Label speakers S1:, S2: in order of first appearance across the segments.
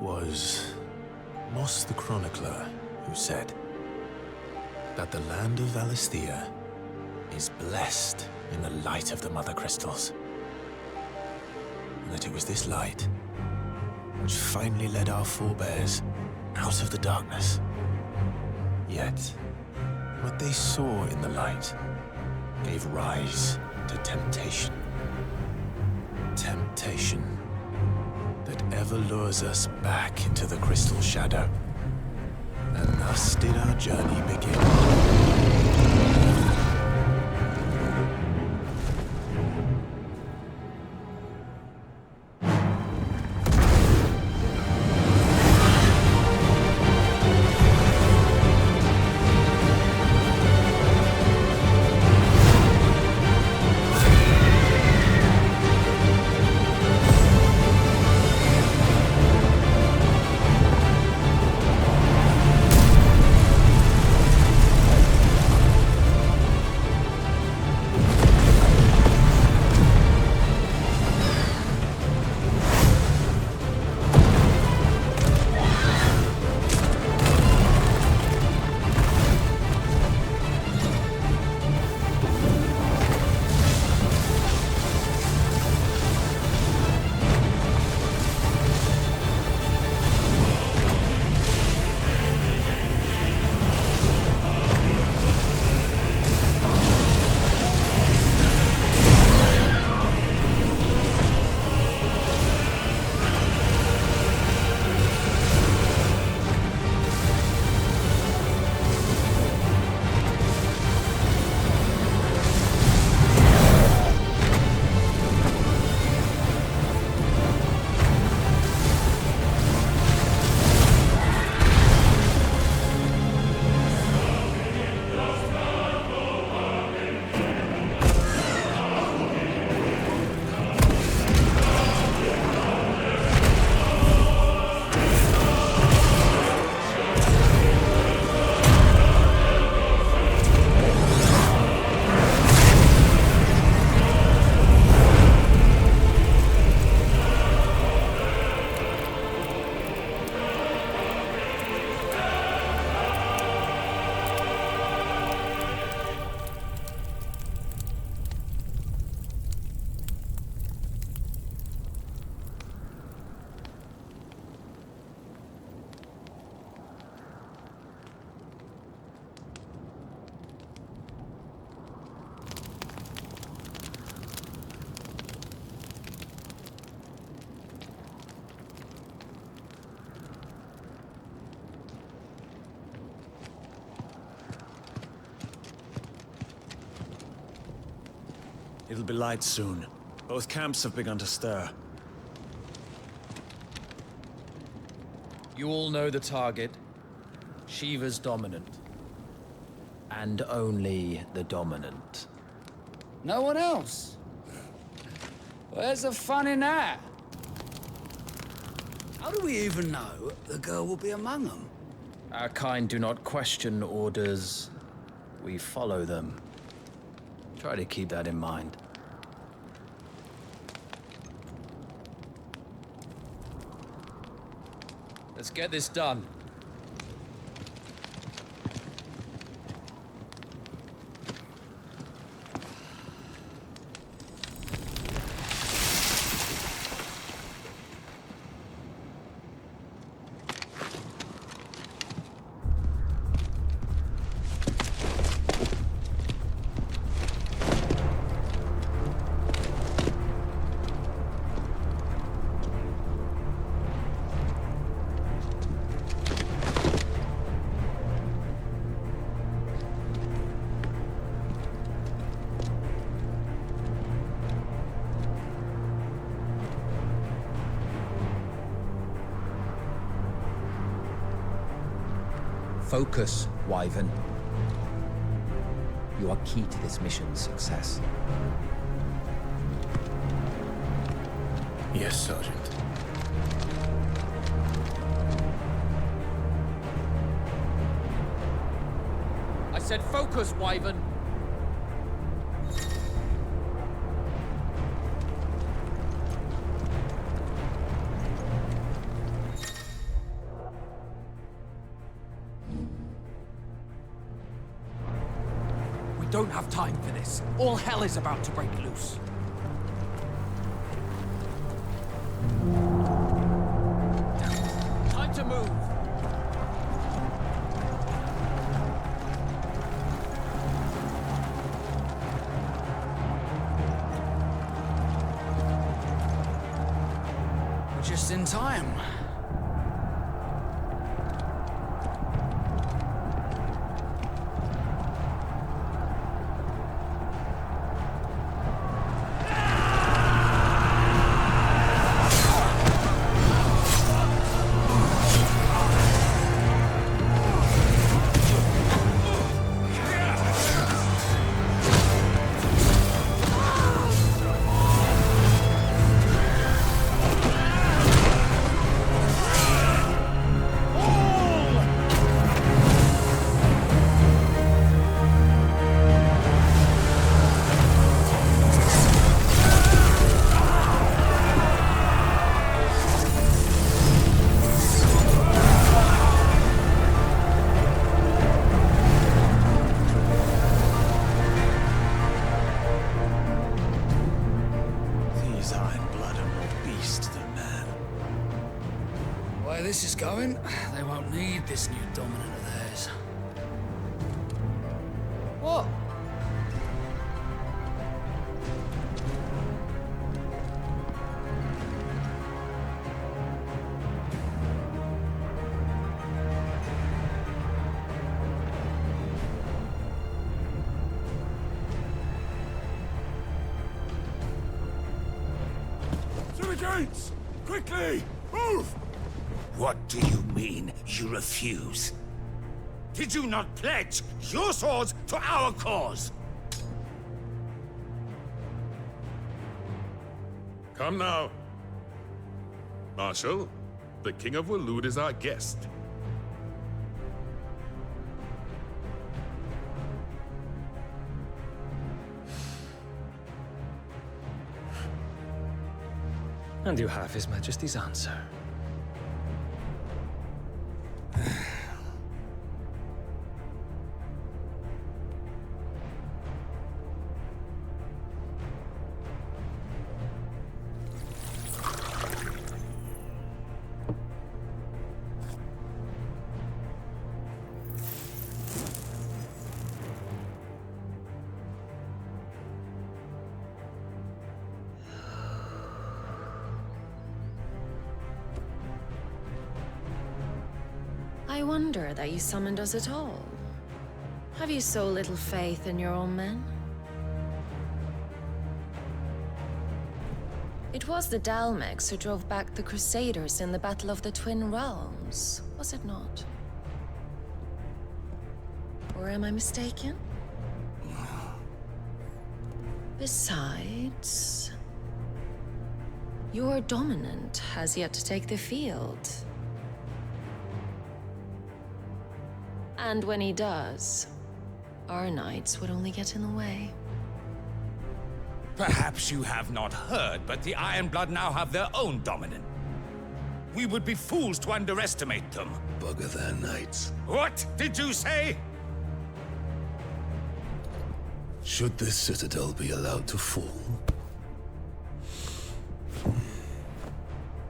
S1: was Moss the Chronicler who said that the land of Valisthea is blessed in the light of the Mother Crystals. And that it was this light which finally led our forebears out of the darkness. Yet, what they saw in the light gave rise to temptation. Temptation that ever lures us back into the crystal shadow. And thus did our journey begin.
S2: It'll be light soon. Both camps have begun to stir.
S3: You all know the target. Shiva's dominant. And only the dominant.
S4: No one else? Where's the fun in that? How do we even know the girl will be among them?
S3: Our kind do not question orders. We follow them. Try to keep that in mind. Let's get this done. Focus, Wyvern. You are key to this mission's success.
S1: Yes, Sergeant.
S3: I said focus, Wyvern.
S5: don't have time for this. All hell is about to break loose. Time to move. Just in time. This is going, they won't need this new dominant of theirs. What?
S6: To the gates! Quickly! Move!
S7: What do you mean, you refuse? Did you not pledge your swords to our cause?
S6: Come now. Marshal, the King of Waloed is our guest.
S3: And you have His Majesty's answer.
S8: I wonder that you summoned us at all. Have you so little faith in your own men? It was the Dalmex who drove back the Crusaders in the Battle of the Twin Realms, was it not? Or am I mistaken? Besides, your dominant has yet to take the field. And when he does, our knights would only get in the way.
S7: Perhaps you have not heard, but the Ironblood now have their own dominant. We would be fools to underestimate them.
S1: Bugger their knights.
S7: What did you say?
S1: Should this citadel be allowed to fall,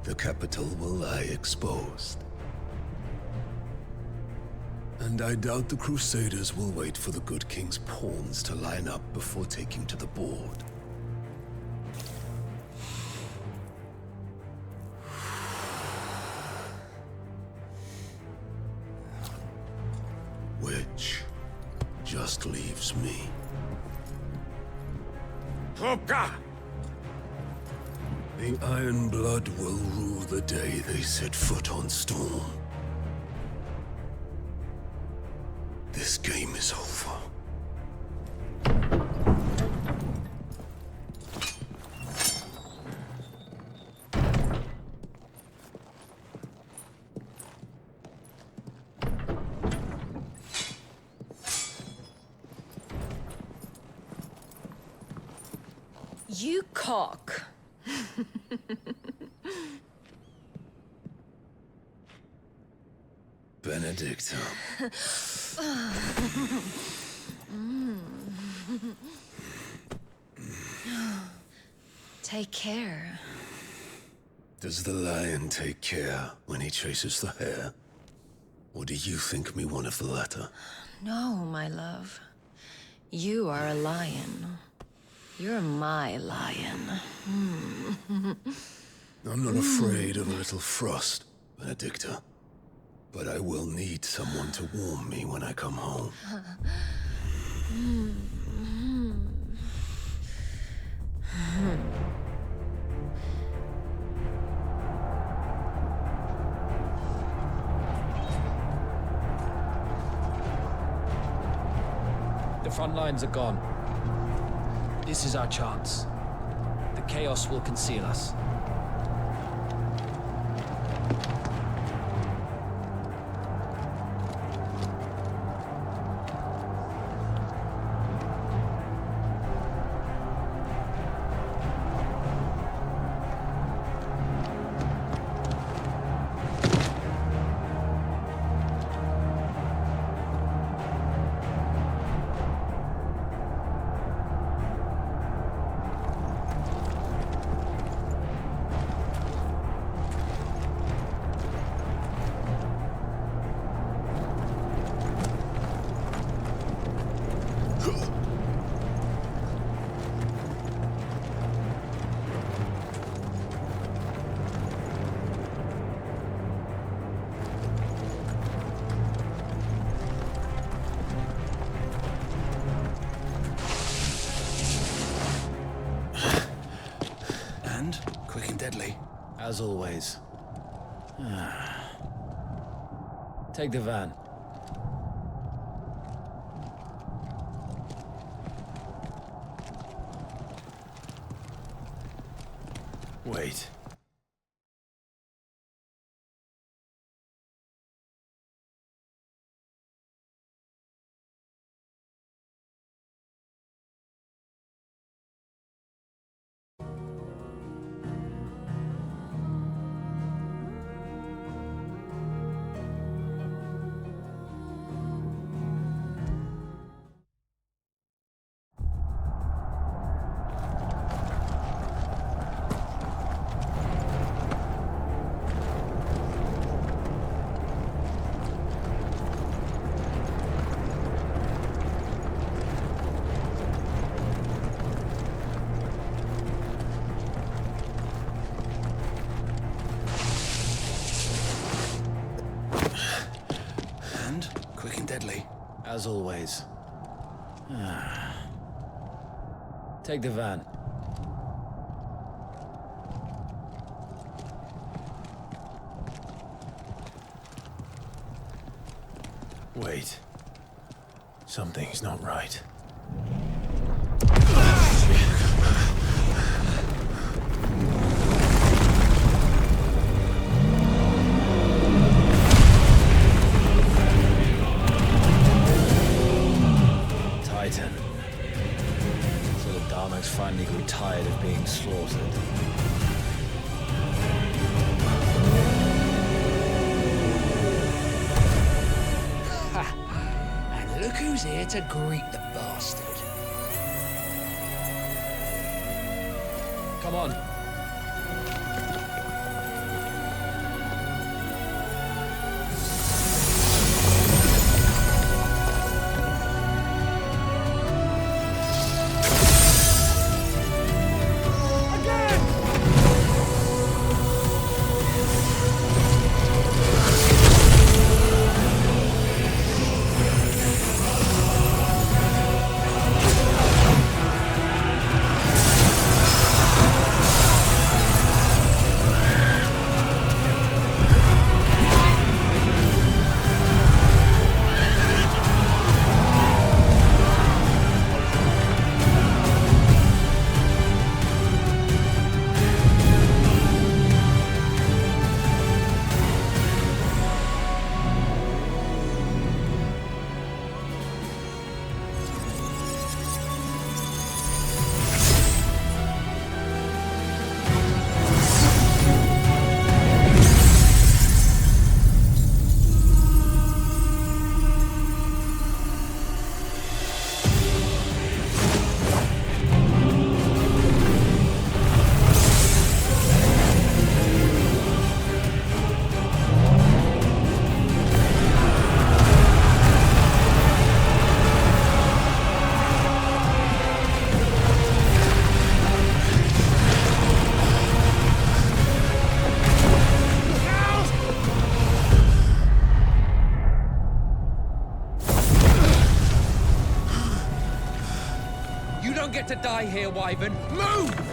S1: the capital will lie exposed. And I doubt the Crusaders will wait for the good king's pawns to line up before taking to the board. Which just leaves me.
S7: Hoka!
S1: The Ironblood will rule the day they set foot on Storm. This game is over.
S8: You cock.
S1: Benedictum.
S8: Take care.
S9: Does the lion take care when he chases the hare? Or do you think me one of the latter?
S8: No, my love. You are a lion. You're my lion.
S9: I'm not afraid of a little frost, Benedicta. But I will need someone to warm me when I come home.
S3: The front lines are gone. This is our chance. The chaos will conceal us.
S5: Quick and deadly.
S3: As always. Take the van.
S1: Wait.
S5: Quick and deadly.
S3: As always. Take the van.
S1: Wait. Something's not right.
S3: Titan. So the Darmok's finally grew tired of being slaughtered.
S5: And look who's here to greet the bastard.
S3: Come on.
S5: You don't get to die here, Wyvern. Move!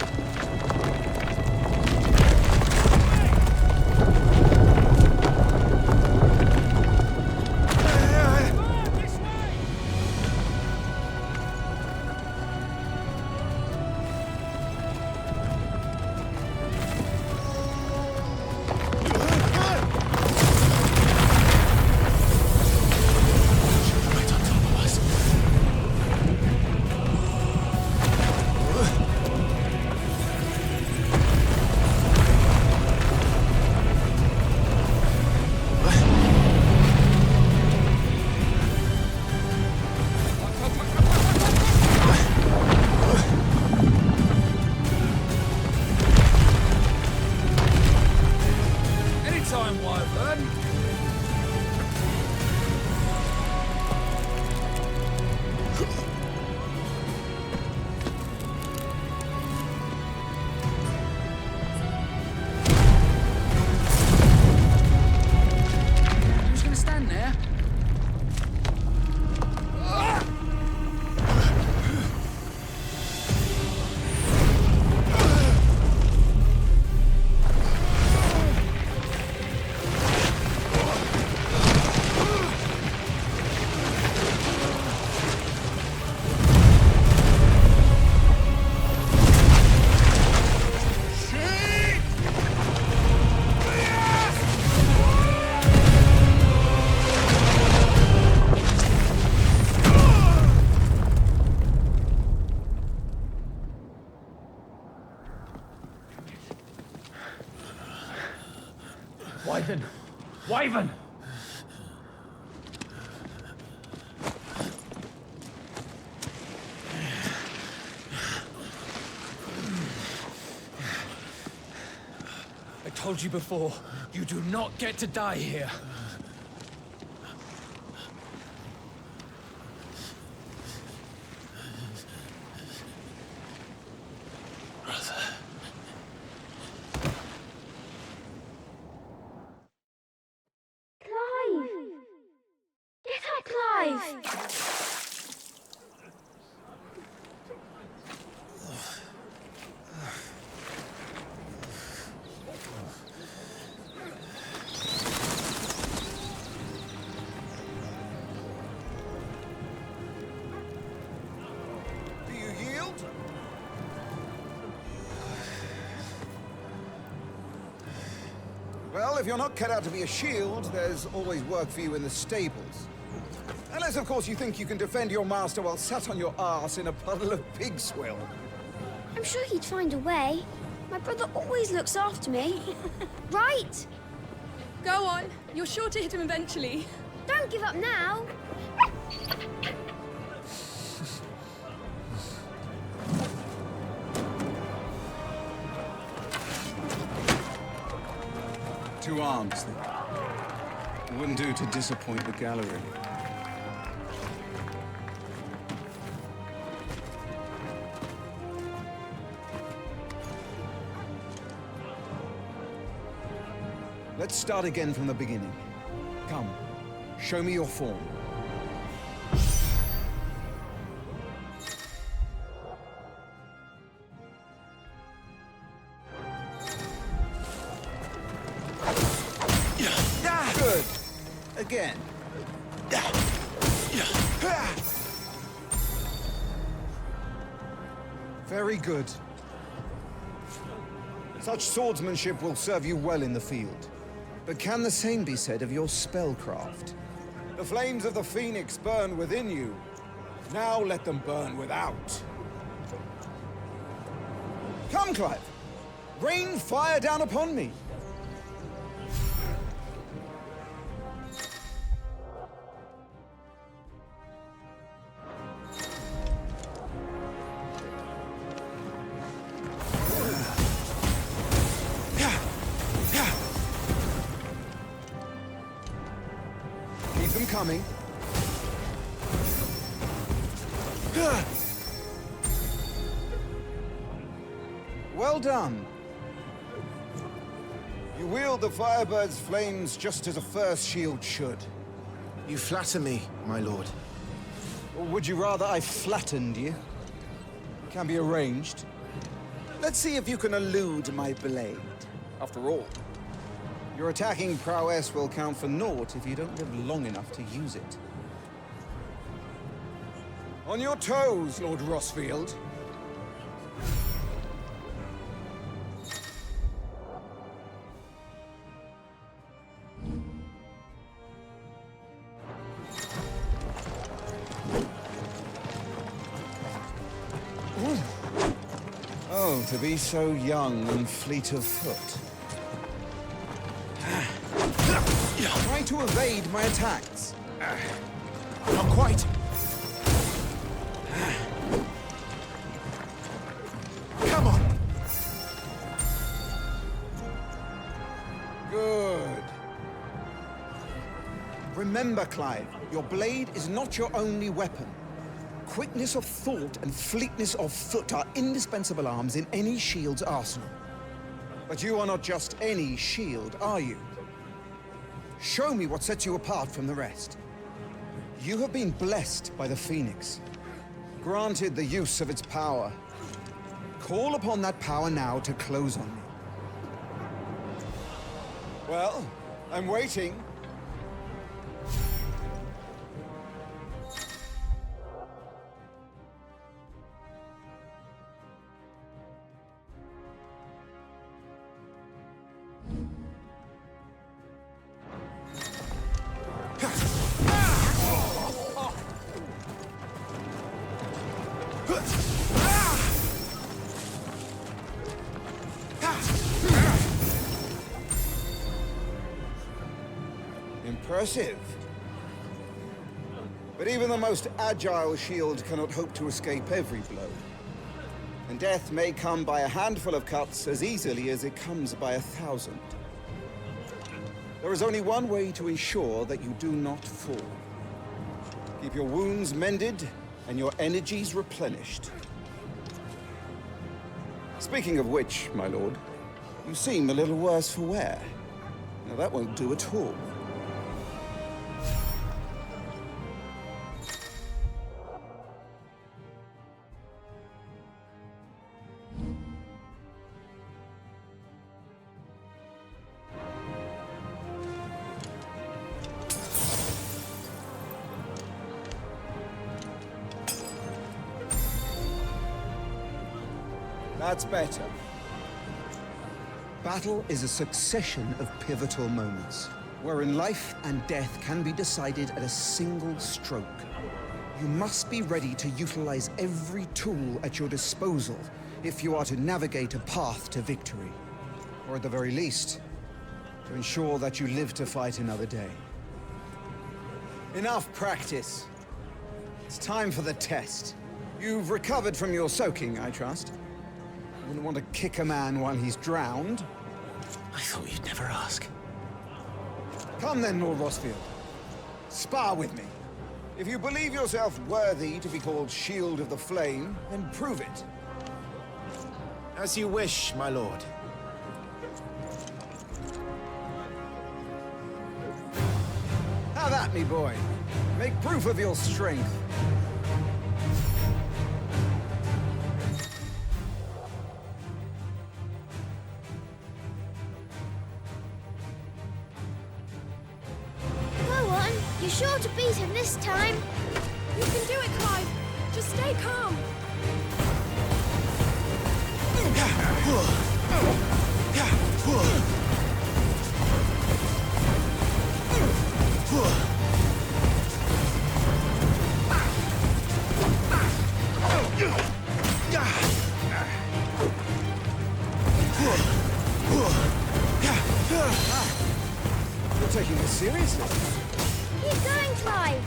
S3: Wyvern! Wyvern!
S5: I told you before, you do not get to die here.
S10: Well, if you're not cut out to be a shield, there's always work for you in the stables. Unless, of course, you think you can defend your master while sat on your arse in a puddle of pig swill.
S11: I'm sure he'd find a way. My brother always looks after me. Right?
S12: Go on. You're sure to hit him eventually.
S11: Don't give up now.
S10: Two arms, then. It wouldn't do to disappoint the gallery. Let's start again from the beginning. Come, show me your form. Good. Again. Very good. Such swordsmanship will serve you well in the field. But can the same be said of your spellcraft? The flames of the Phoenix burn within you. Now let them burn without. Come, Clive. Rain fire down upon me. Keep them coming. Well done. You wield the Firebird's flames just as a first shield should.
S1: You flatter me, my lord.
S10: Or would you rather I flattened you? Can be arranged. Let's see if you can elude my blade. After all, your attacking prowess will count for naught if you don't live long enough to use it. On your toes, Lord Rossfield. Oh, to be so young and fleet of foot. Try to evade my attacks.
S1: Not quite. Come on.
S10: Good. Remember, Clive, your blade is not your only weapon. Quickness of thought and fleetness of foot are indispensable arms in any shield's arsenal. But you are not just any shield, are you? Show me what sets you apart from the rest. You have been blessed by the Phoenix, granted the use of its power. Call upon that power now to close on me. Well, I'm waiting. Impressive. But even the most agile shield cannot hope to escape every blow. And death may come by a handful of cuts as easily as it comes by 1,000. There is only one way to ensure that you do not fall. Keep your wounds mended and your energies replenished. Speaking of which, my lord, you seem a little worse for wear. Now that won't do at all. That's better. Battle is a succession of pivotal moments, wherein life and death can be decided at a single stroke. You must be ready to utilize every tool at your disposal if you are to navigate a path to victory. Or at the very least, to ensure that you live to fight another day. Enough practice. It's time for the test. You've recovered from your soaking, I trust. Wouldn't want to kick a man while he's drowned.
S1: I thought you'd never ask.
S10: Come then, Lord Rossfield. Spar with me. If you believe yourself worthy to be called Shield of the Flame, then prove it.
S1: As you wish, my lord.
S10: Have at me, boy. Make proof of your strength.
S11: You're sure to beat him this time.
S12: You can do it, Clive. Just stay calm.
S10: You're taking this seriously.
S11: Keep going, Clive.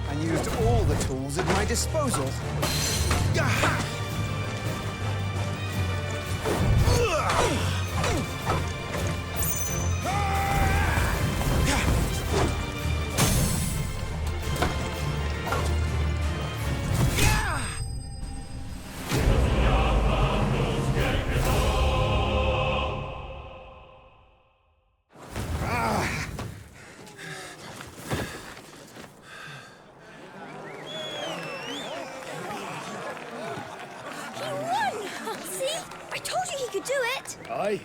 S10: and used all the tools at my disposal.
S5: Aye.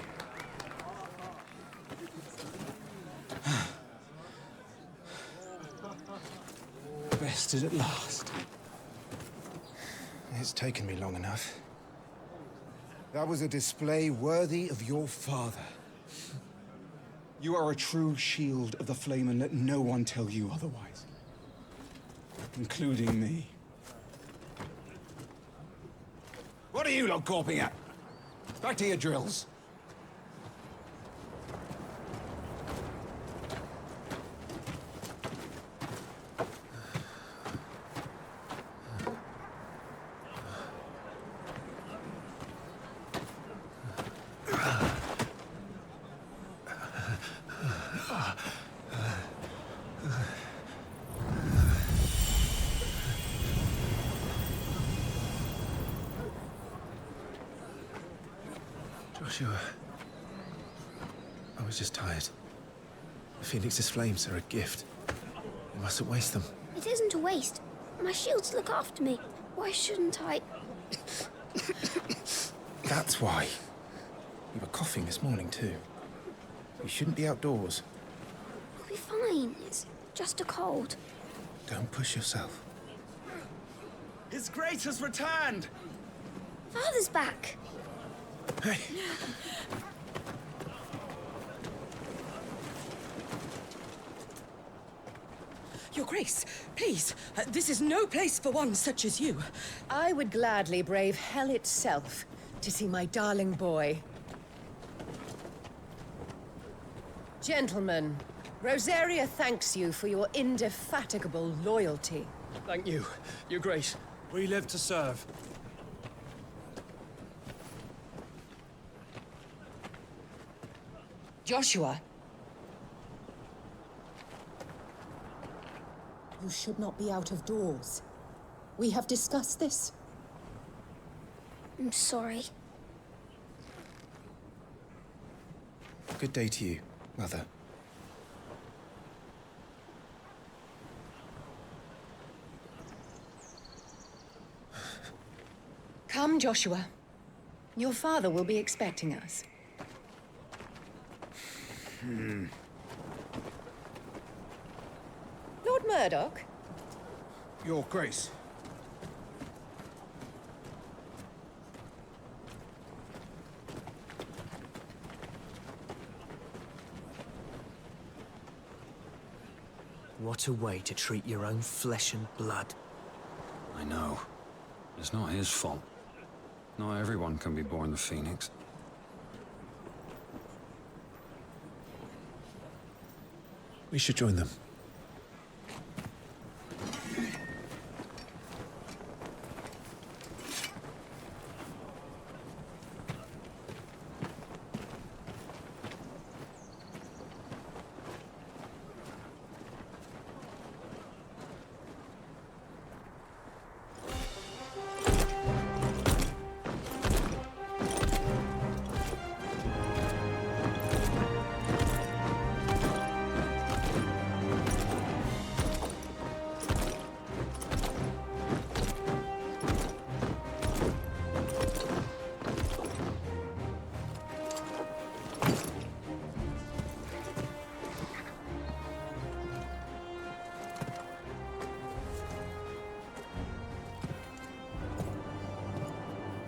S10: Bested at last. It's taken me long enough. That was a display worthy of your father. You are a true shield of the flame, and let no one tell you otherwise. Including me. What are you lot gawping at? Back to your drills.
S1: Joshua, I was just tired. The Phoenix's flames are a gift. We mustn't waste them.
S11: It isn't a waste. My shields look after me. Why shouldn't I?
S10: That's why. You were coughing this morning, too. You shouldn't be outdoors.
S11: I'll be fine. It's just a cold.
S10: Don't push yourself.
S2: His Grace has returned!
S11: Father's back.
S10: Hey!
S13: Your Grace, please, this is no place for one such as you.
S14: I would gladly brave hell itself to see my darling boy. Gentlemen, Rosaria thanks you for your indefatigable loyalty.
S3: Thank you, Your Grace.
S2: We live to serve.
S13: Joshua. You should not be out of doors. We have discussed this.
S11: I'm sorry.
S10: Good day to you, Mother.
S14: Come, Joshua. Your father will be expecting us. Lord Murdoch?
S10: Your Grace.
S15: What a way to treat your own flesh and blood.
S16: I know. It's not his fault. Not everyone can be born the Phoenix.
S1: We should join them.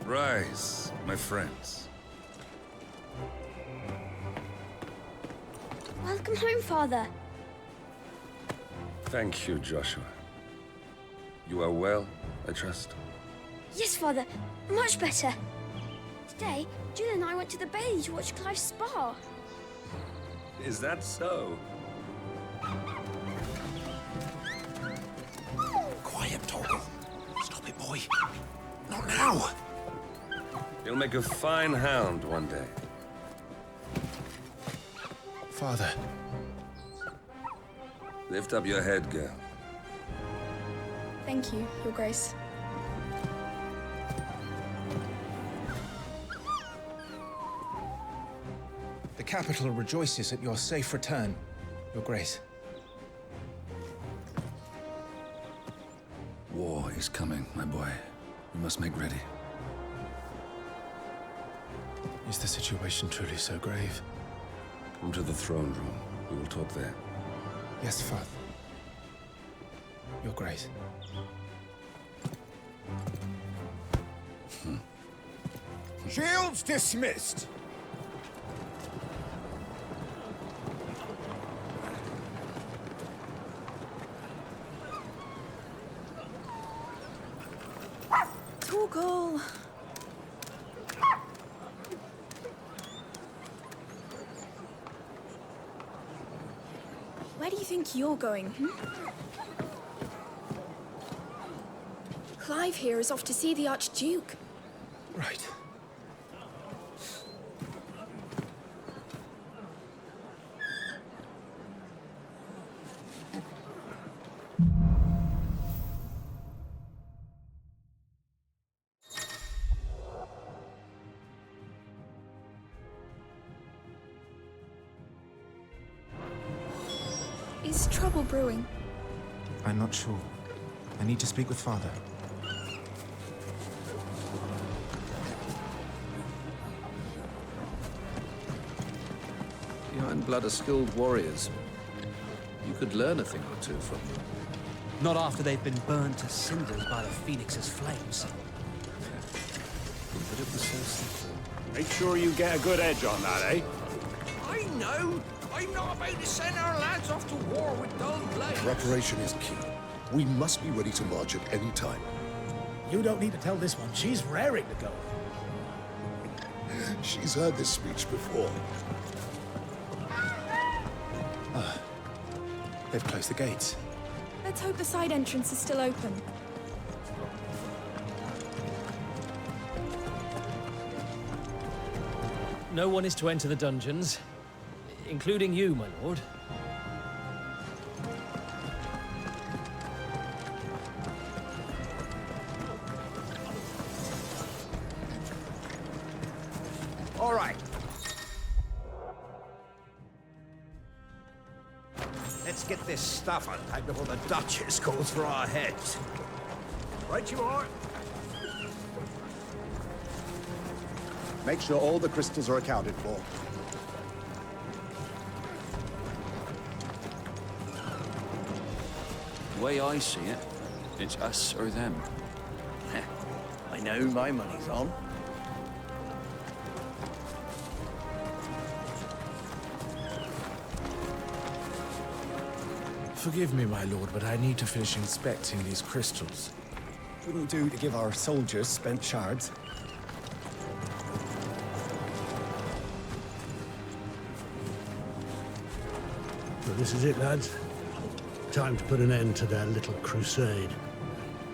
S17: Rise, my friends.
S11: Welcome home, Father.
S17: Thank you, Joshua. You are well, I trust?
S11: Yes, Father. Much better. Today, Jill and I went to the Bailey to watch Clive's spa.
S17: Is that so? You'll make a fine hound one day.
S1: Father.
S17: Lift up your head, girl.
S12: Thank you, Your Grace.
S10: The capital rejoices at your safe return, Your Grace.
S17: War is coming, my boy. We must make ready.
S1: Is the situation truly so grave?
S17: Come to the throne room. We will talk there.
S10: Yes, Father. Your Grace.
S6: Shields dismissed.
S12: Torgal. Where do you think you're going, Clive here is off to see the Archduke.
S10: Right.
S12: Is trouble brewing?
S10: I'm not sure. I need to speak with Father.
S3: The Ironblood are skilled warriors. You could learn a thing or two from them.
S15: Not after they've been burned to cinders by the Phoenix's flames.
S3: But it was so simple.
S2: Make sure you get a good edge on that, eh?
S7: I know! I'm not about to send our lads off to war with dull blades.
S9: Preparation is key. We must be ready to march at any time.
S18: You don't need to tell this one. She's raring to go.
S9: She's heard this speech before.
S1: They've closed the gates.
S12: Let's hope the side entrance is still open.
S18: No one is to enter the dungeons, including you, my lord.
S7: All right. Let's get this stuff unpacked before the Duchess calls for our heads. Right you are.
S6: Make sure all the crystals are accounted for.
S3: The way I see it, it's us or them.
S7: I know who my money's on.
S18: Forgive me, my lord, but I need to finish inspecting these crystals.
S6: Wouldn't do to give our soldiers spent shards.
S19: Well, this is it, lads. Time to put an end to their little crusade.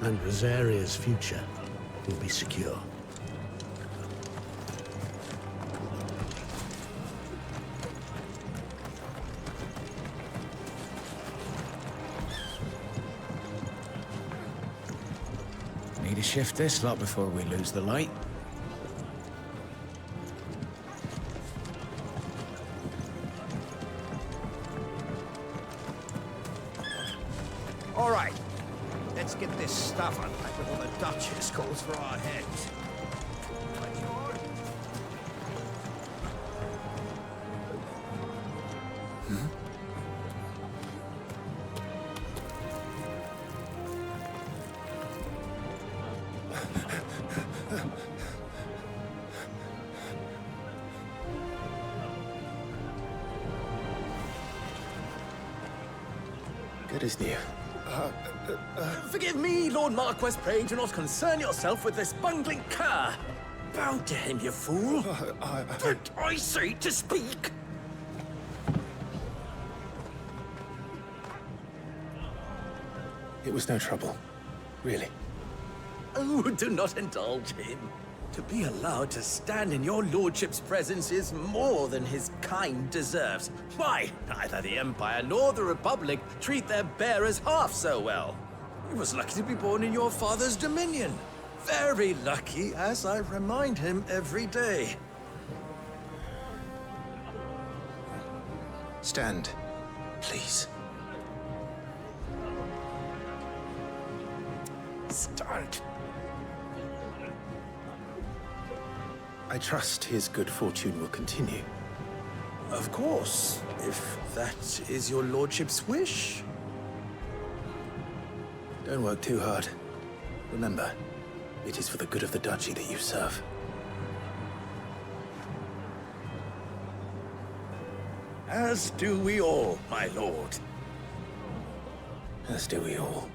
S19: And Rosaria's future will be secure.
S18: Need to shift this lot before we lose the light.
S7: All right. Let's get this stuff unpacked before the Duchess calls for our heads. Right you are.
S1: Good as new.
S15: Forgive me, Lord Marquess, pray do not concern yourself with this bungling cur.
S7: Bow to him, you fool! Did I say to speak?
S1: It was no trouble. Really.
S15: Oh, do not indulge him. To be allowed to stand in your lordship's presence is more than his kind deserves. Why, neither the Empire nor the Republic treat their bearers half so well. He was lucky to be born in your father's dominion. Very lucky, as I remind him every day.
S1: Stand, please.
S15: Start.
S1: I trust his good fortune will continue.
S15: Of course, if that is your lordship's wish.
S1: Don't work too hard. Remember, it is for the good of the duchy that you serve.
S15: As do we all, my lord.
S1: As do we all.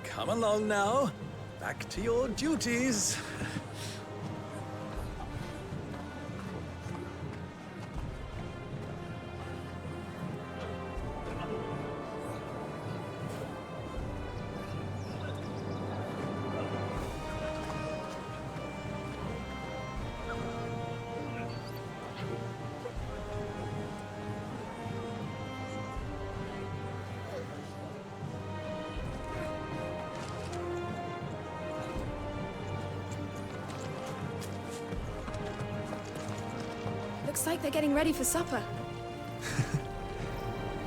S15: Come along now. Back to your duties.
S12: Looks like they're getting ready for supper.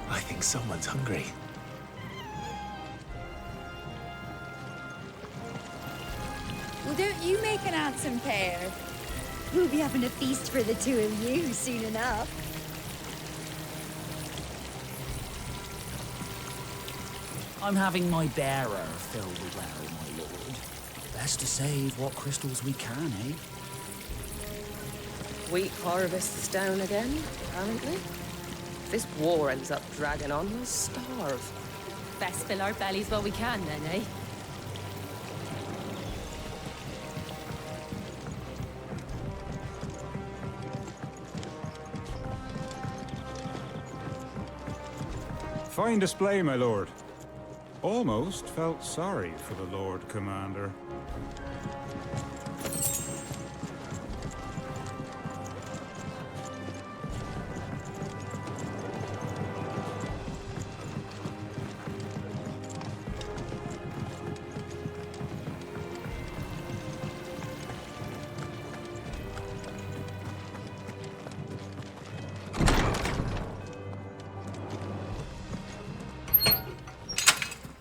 S1: I think someone's hungry.
S20: Well, don't you make an handsome pair? We'll be having a feast for the two of you soon enough.
S5: I'm having my bearer filled well, my lord. Best to save what crystals we can, eh?
S14: Wheat harvest's down again, apparently. If this war ends up dragging on, we'll starve.
S12: Best fill our bellies while we can, then, eh?
S6: Fine display, my lord. Almost felt sorry for the Lord Commander.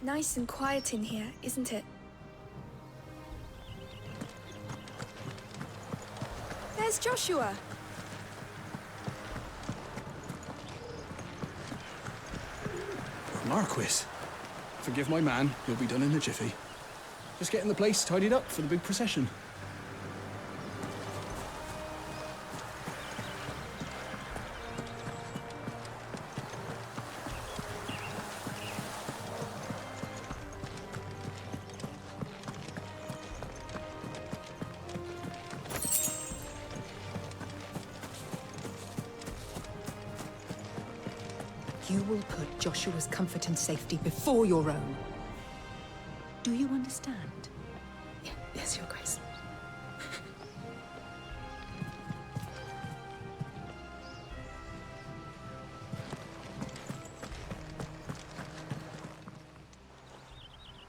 S12: Nice and quiet in here, isn't it? There's Joshua.
S21: Marquis. Forgive my man, he'll be done in a jiffy. Just getting the place tidied up for the big procession.
S14: You will put Joshua's comfort and safety before your own. Do you understand? Yes, Your Grace.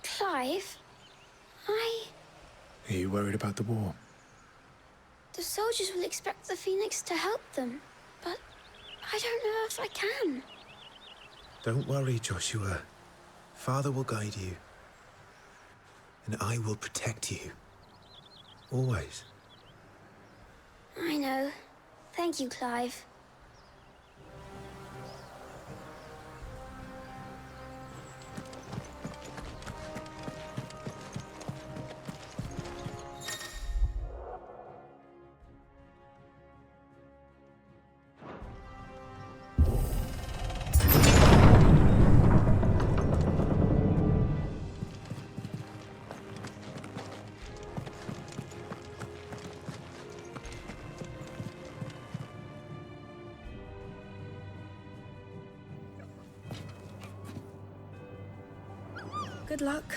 S11: Clive,
S1: Are you worried about the war?
S11: the soldiers will expect the Phoenix to help them, but I don't know if I can.
S1: Don't worry, Joshua. Father will guide you. And I will protect you. Always.
S11: I know. Thank you, Clive.
S12: Good luck.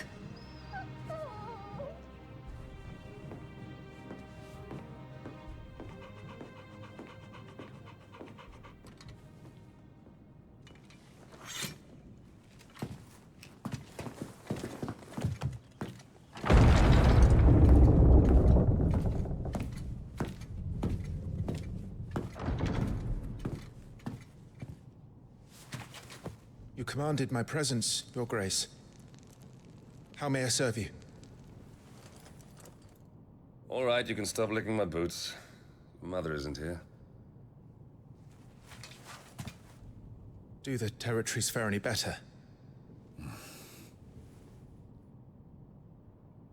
S10: commanded my presence, Your Grace. How may I serve you?
S17: All right, you can stop licking my boots. Mother isn't here.
S10: Do the territories fare any better?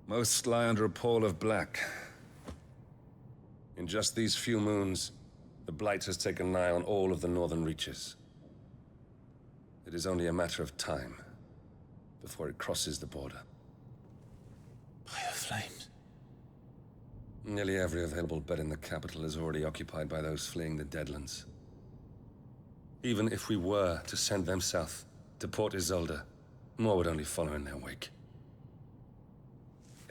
S17: Most lie under a pall of black. In just these few moons, the Blight has taken nigh on all of the northern reaches. It is only a matter of time before it crosses the border.
S10: By the flames.
S17: Nearly every available bed in the capital is already occupied by those fleeing the Deadlands. Even if we were to send them south, to Port Isolde, more would only follow in their wake.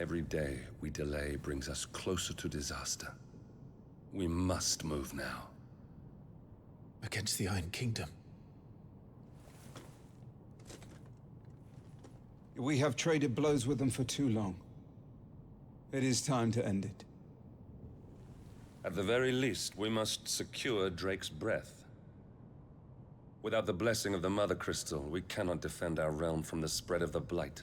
S17: Every day we delay brings us closer to disaster. We must move now.
S10: Against the Iron Kingdom? We have traded blows with them for too long. It is time to end it.
S17: At the very least, we must secure Drake's breath. Without the blessing of the Mother Crystal, we cannot defend our realm from the spread of the Blight.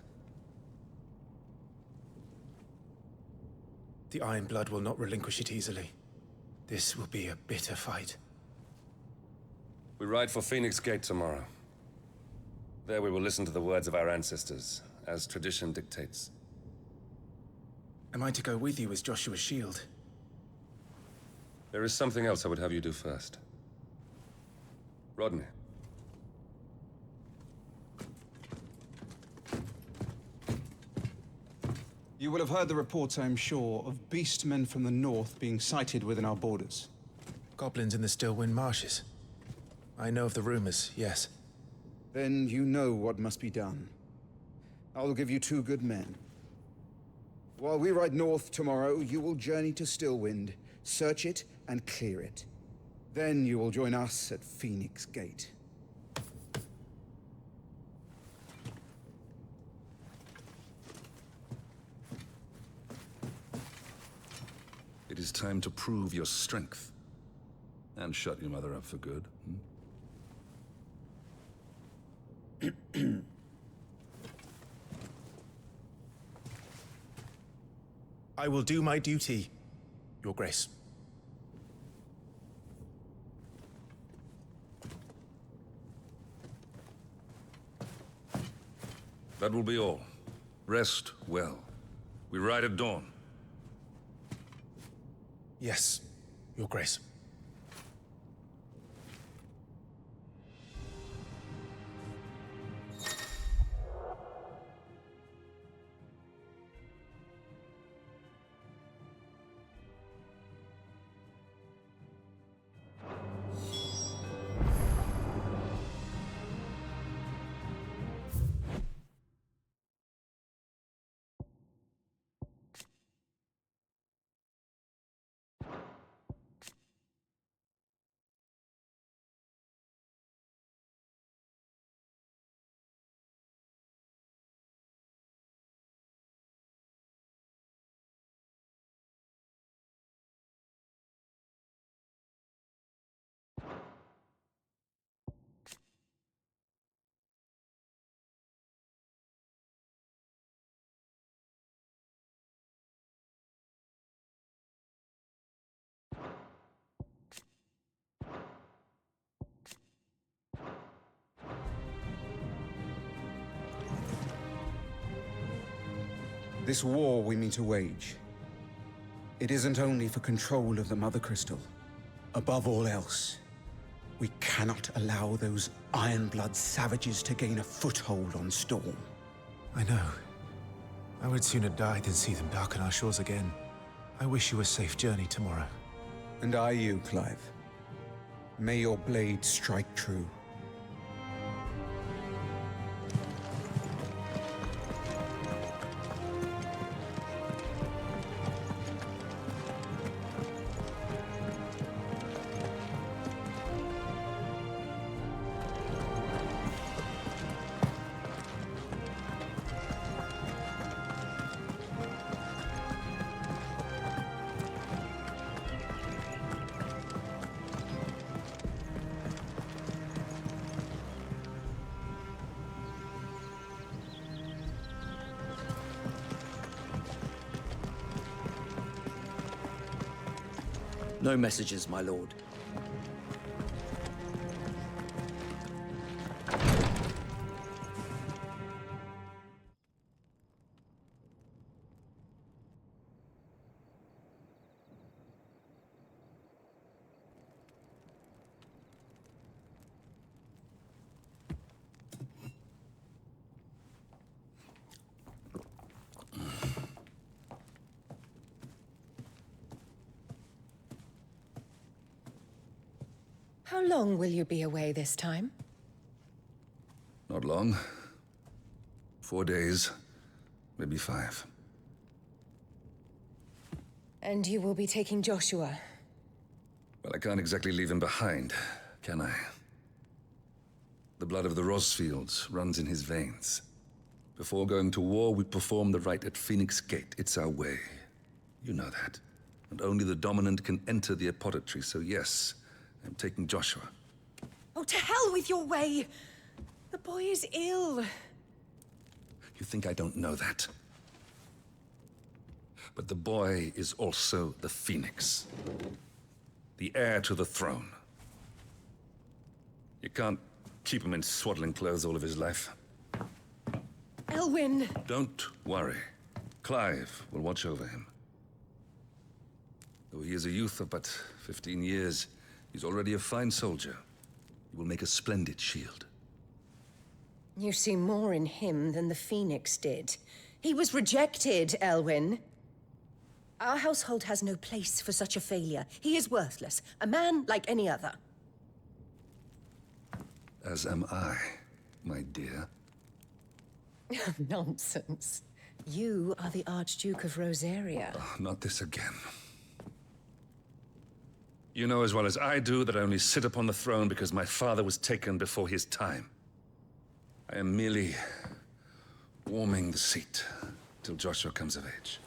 S10: The Iron Blood will not relinquish it easily. This will be a bitter fight.
S17: We ride for Phoenix Gate tomorrow. There we will listen to the words of our ancestors, as tradition dictates.
S10: Am I to go with you as Joshua's shield?
S17: There is something else I would have you do first. Rodney.
S10: You will have heard the reports, I am sure, of beastmen from the north being sighted within our borders. Goblins in the Stillwind Marshes. I know of the rumors, yes. Then you know what must be done. I will give you 2 good men. While we ride north tomorrow, you will journey to Stillwind, search it, and clear it. Then you will join us at Phoenix Gate.
S4: It is time to prove your strength. And shut your mother up for good.
S10: I will do my duty, Your Grace.
S4: That will be all. Rest well. We ride at dawn.
S10: Yes, Your Grace. This war we mean to wage, it isn't only for control of the Mother Crystal. Above all else, we cannot allow those Ironblood savages to gain a foothold on Storm. I know. I would sooner die than see them darken our shores again. I wish you a safe journey tomorrow. And I you, Clive. May your blade strike true.
S8: No messages, my lord.
S14: How long will you be away this time?
S4: Not long. 4 days, maybe 5.
S14: And you will be taking Joshua?
S4: Well, I can't exactly leave him behind, can I? The blood of the Rosfields runs in his veins. Before going to war, we perform the rite at Phoenix Gate. It's our way. You know that. And only the dominant can enter the apothecary, so yes, I'm taking Joshua.
S14: Oh, to hell with your way! The boy is ill.
S4: You think I don't know that? But the boy is also the Phoenix. The heir to the throne. You can't keep him in swaddling clothes all of his life.
S14: Elwyn!
S4: Don't worry. Clive will watch over him. Though he is a youth of but 15 years, he's already a fine soldier. He will make a splendid shield.
S14: You see more in him than the Phoenix did. He was rejected, Elwyn. Our household has no place for such a failure. He is worthless, a man like any other.
S4: As am I, my dear.
S14: Nonsense. You are the Archduke of Rosaria.
S4: Oh, not this again. You know as well as I do that I only sit upon the throne because my father was taken before his time. I am merely warming the seat till Joshua comes of age.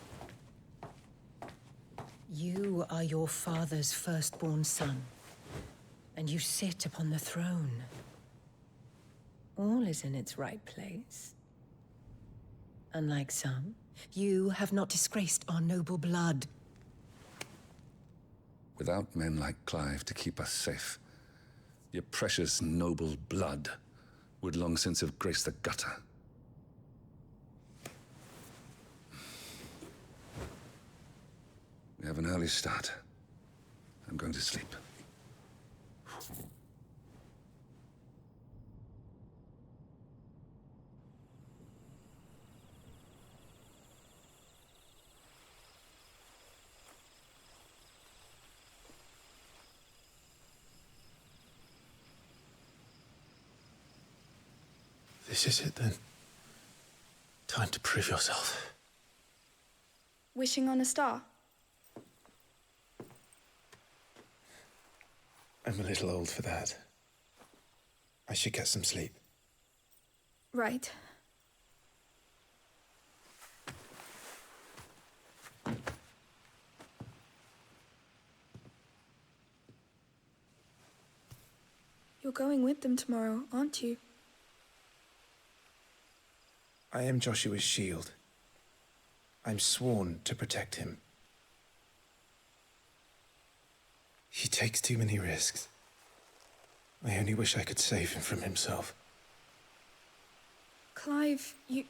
S14: You are your father's firstborn son, and you sit upon the throne. All is in its right place. Unlike some, you have not disgraced our noble blood.
S4: Without men like Clive to keep us safe, your precious noble blood would long since have graced the gutter. We have an early start. I'm going to sleep.
S1: This is it then. Time to prove yourself.
S12: Wishing on a star?
S1: I'm a little old for that. I should get some sleep.
S12: Right. You're going with them tomorrow, aren't you?
S1: I am Joshua's shield. I'm sworn to protect him. He takes too many risks. I only wish I could save him from himself.
S12: Clive, you...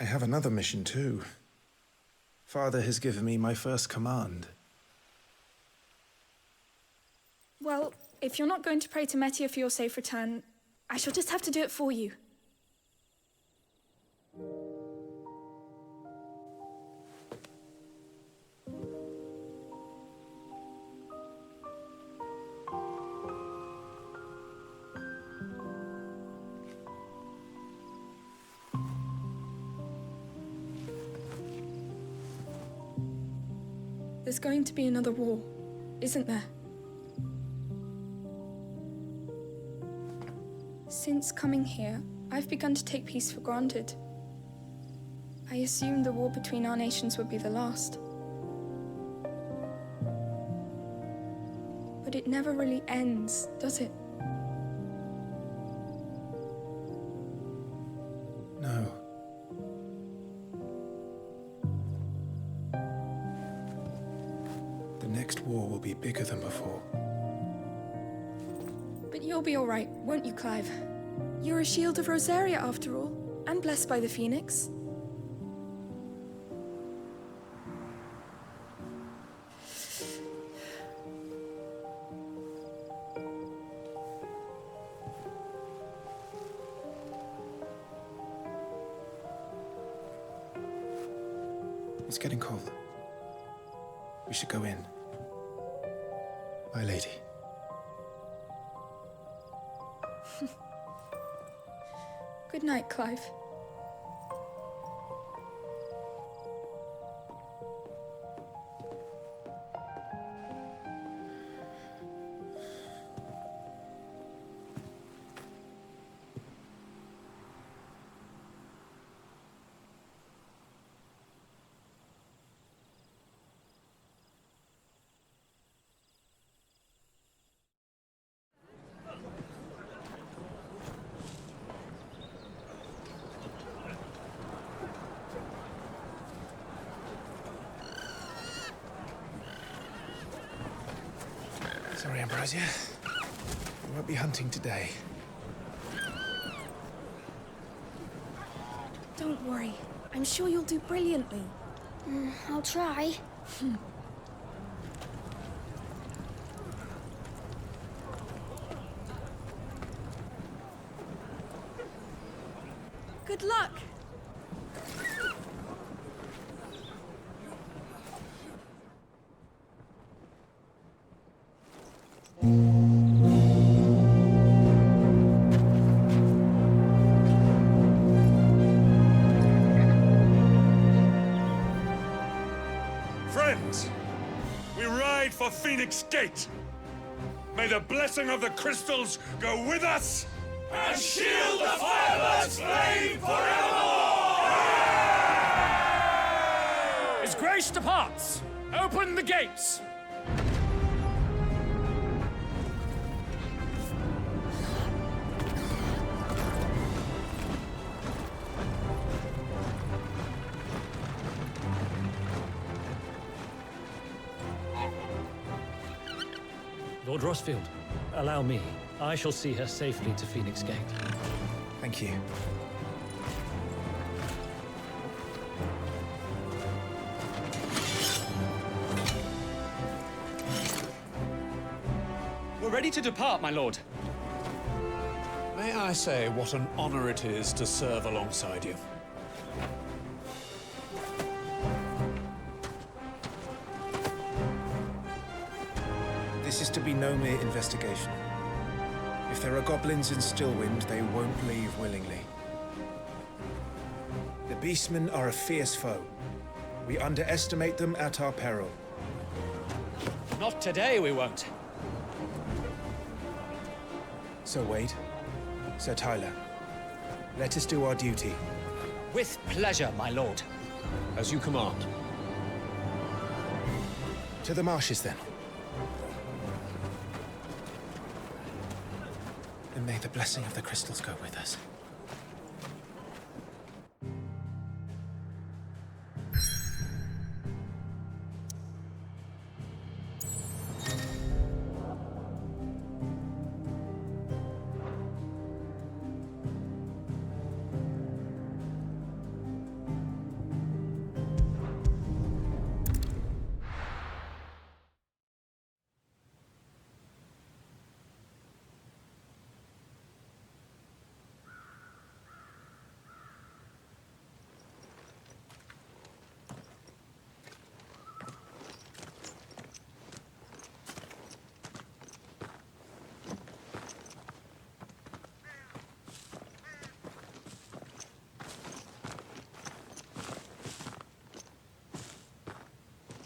S1: I have another mission too. Father has given me my first command.
S12: Well, if you're not going to pray to Metia for your safe return, I shall just have to do it for you. There's going to be another war, isn't there? Since coming here, I've begun to take peace for granted. I assumed the war between our nations would be the last. But it never really ends, does it?
S1: No.
S10: be bigger than before.
S12: But you'll be all right, won't you, Clive? You're a shield of Rosaria, after all, and blessed by the Phoenix.
S10: It's getting cold. We should go in. My lady.
S12: Good night, Clive.
S10: Sorry, Ambrosia. We won't be hunting today.
S12: Don't worry. I'm sure you'll do brilliantly.
S11: I'll try.
S12: Good luck!
S8: Friends, we ride for Phoenix Gate. May the blessing of the crystals go with us and shield the firebird's flame forevermore!
S18: His Grace departs! Open the gates! Lord Rossfield, allow me. I shall see her safely to Phoenix Gate.
S10: Thank you.
S21: We're ready to depart, my lord.
S2: May I say what an honor it is to serve alongside you?
S10: This is to be no mere investigation. If there are goblins in Stillwind, they won't leave willingly. The Beastmen are a fierce foe. We underestimate them at our peril.
S18: Not today, we won't.
S10: Sir Wade, Sir Tyler, let us do our duty.
S18: With pleasure, my lord.
S2: As you command.
S10: To the marshes, then. And may the blessing of the crystals go with us.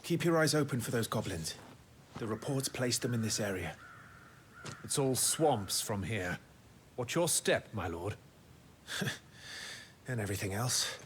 S10: Keep your eyes open for those goblins. The reports placed them in this area.
S2: It's all swamps from here. What's your step, my lord?
S10: And everything else.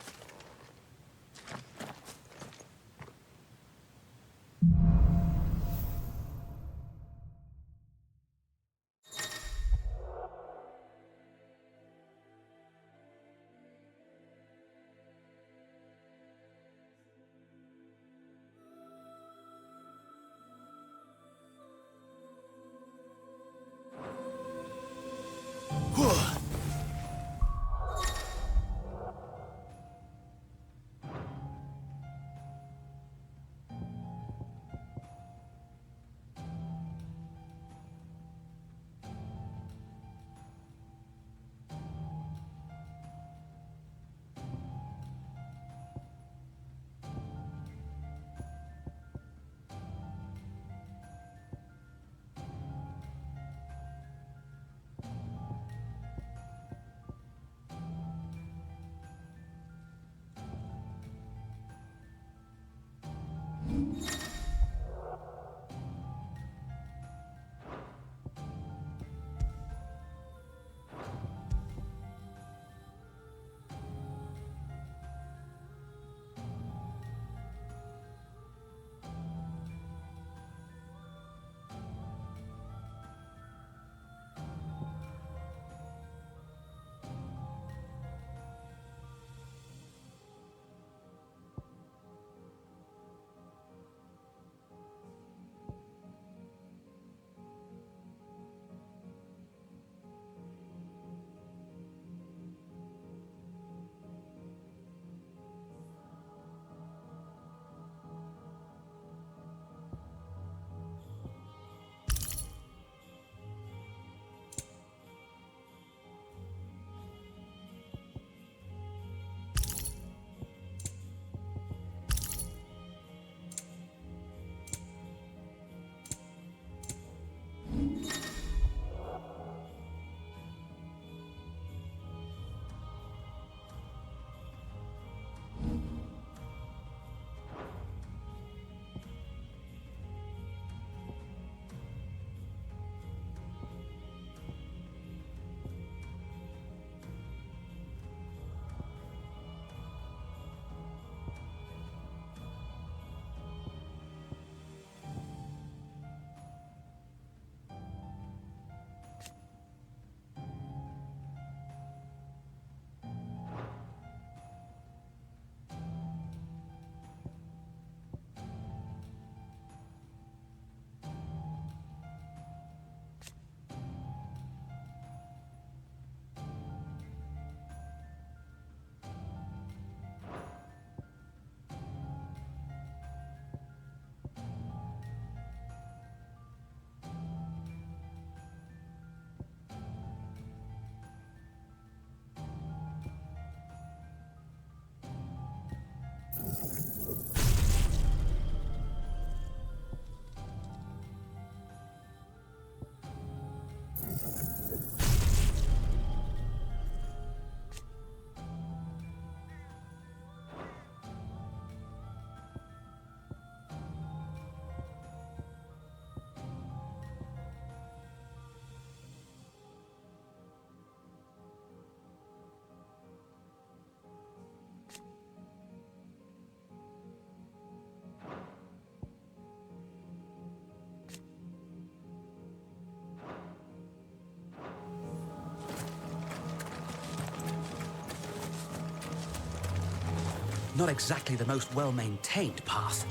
S5: not exactly the most well-maintained path.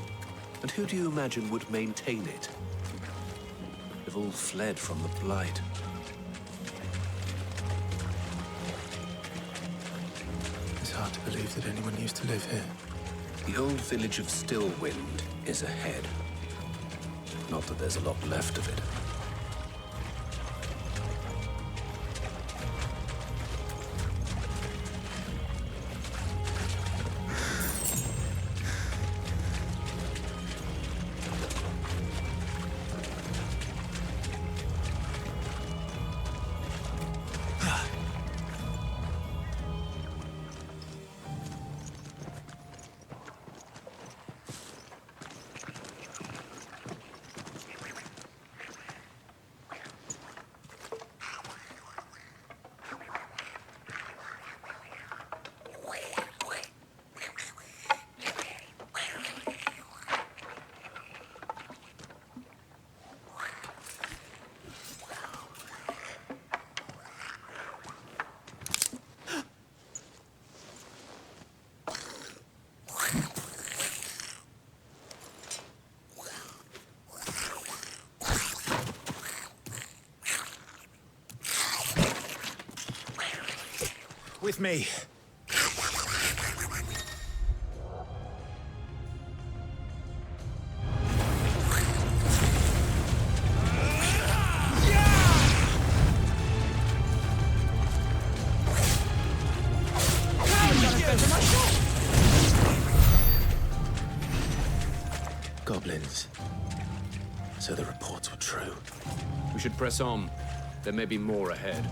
S9: And who do you imagine would maintain it? They've all fled from the Blight.
S1: It's hard to believe that anyone used to live here.
S9: The old village of Stillwind is ahead. Not that there's a lot left of it.
S10: With me.
S1: Goblins. So the reports were true.
S13: We should press on. There may be more ahead.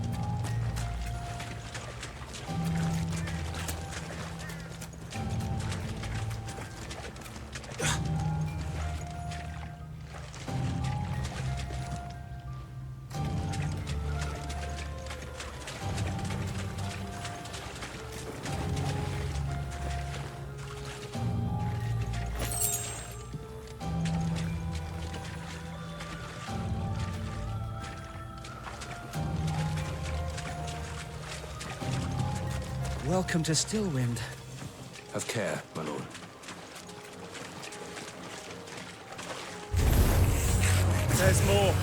S5: Welcome to Stillwind.
S9: Have care, my lord.
S10: There's more.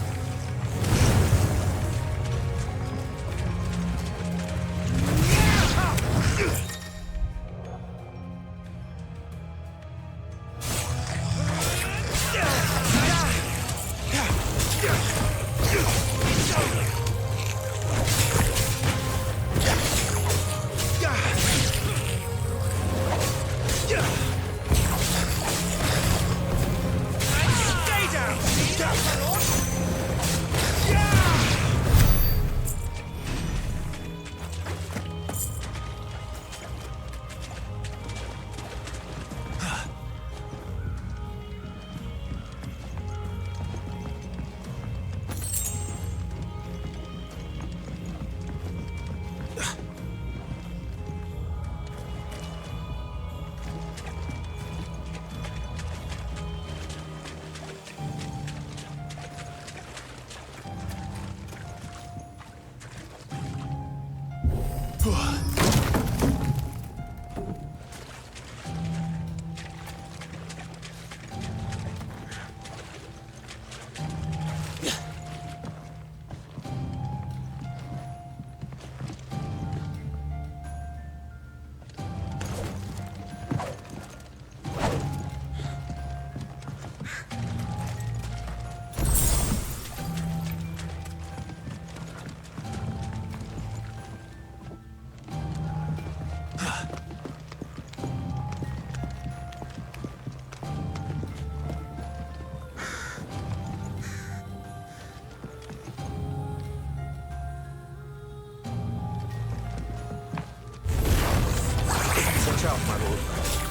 S15: Watch out, my lord.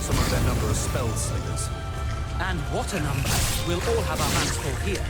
S15: Some of their number are spell slingers.
S5: And what a number! We'll all have our hands full here.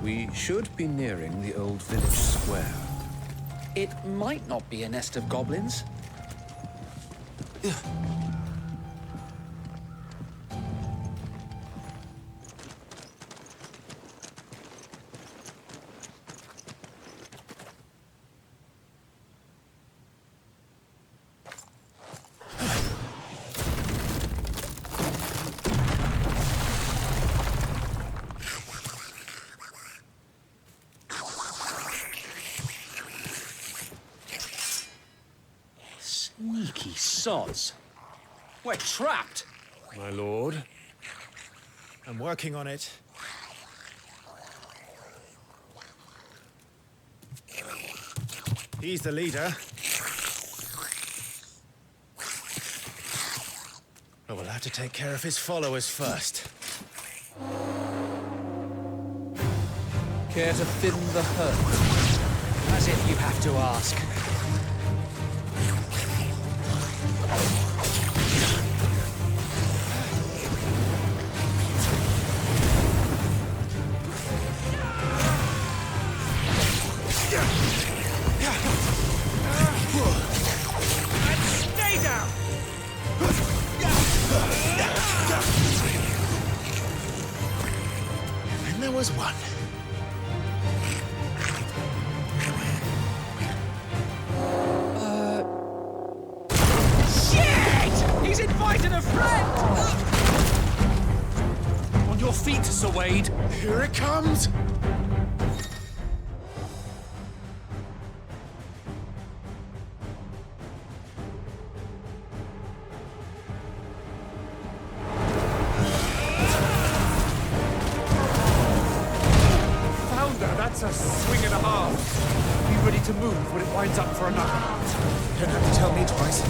S16: We should be nearing the old village square.
S5: It might not be a nest of goblins. Sneaky sods. We're trapped.
S2: My lord.
S7: I'm working on it. He's the leader. But we'll have to take care of his followers first.
S5: Care to thin the herd? As if you have to ask.
S7: Stay down! And there was one.
S5: Shit! He's invited a friend! On your feet, Sir Wade.
S7: Here it comes!
S10: That's a swing and a half. Be ready to move when it winds up for another.
S7: You don't have to tell me twice.